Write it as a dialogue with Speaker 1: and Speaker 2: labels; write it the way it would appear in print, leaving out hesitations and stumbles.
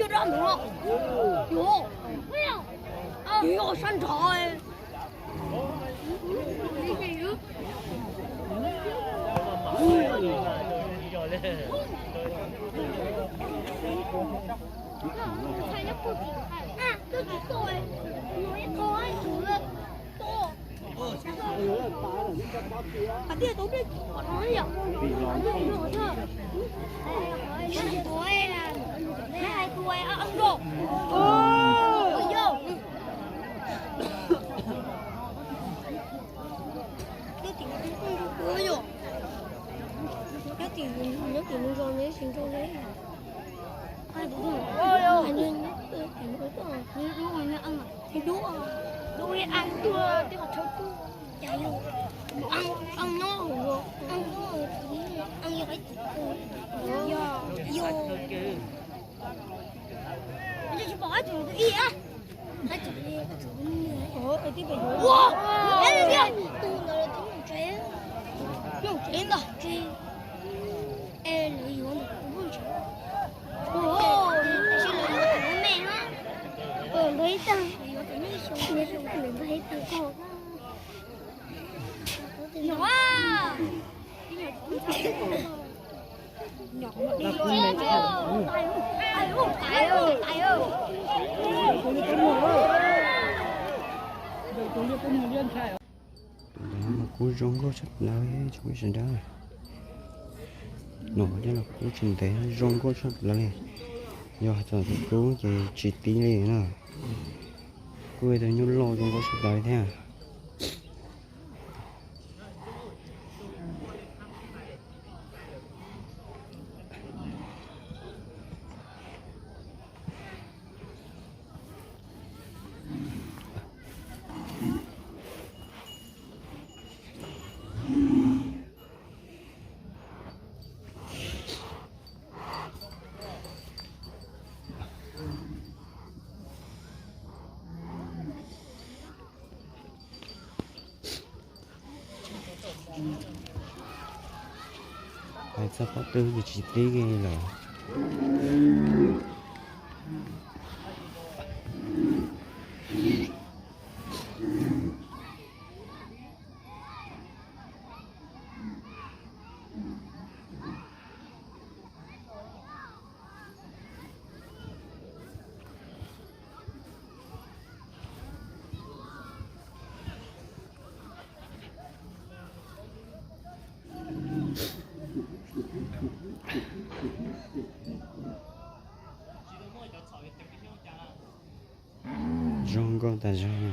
Speaker 1: 就这样子了，哟，也有山茶哎。把这都给做成呀！đuổi là hai đuổi ăn đồ. Vô. Cái tiền vô. Cái tiền nó rồi đấy, xin cho đấy. Ai đúng rồi. Anh nên tiền nó có. Thì đúng rồi ăn à. Thì đúng rồi. Đúng rồi ăn chưa cái mặt trâu. Chạy luôn. Ăn nó rồi. Ăn nó rồi. Ăn như vậy. Vô. Nó chỉ bỏ chỗ cái gì á? Nó chỉ đi cái chỗ này. Ở cái bên. Wow! Em đi. Tu nó là tu chế. Nó chế đó. Chế. Em lấy vô nó cũng chế. Ồ, xin lỗi của mẹ nó. Lấy tăng. Lấy tăng con. Nhỏ à. Nhỏ đi chết chưa? Tài ơi.
Speaker 2: Mà cú rong có sắp lại chúng mình đó nổi cho là cú trình tế rong có sắp lại do cho cú chỉ tí này nữa cú ấy nhún lô rong có sắp lại thế à. Phải sắp bắt tư thì chỉ tí cái này là rong con ta rong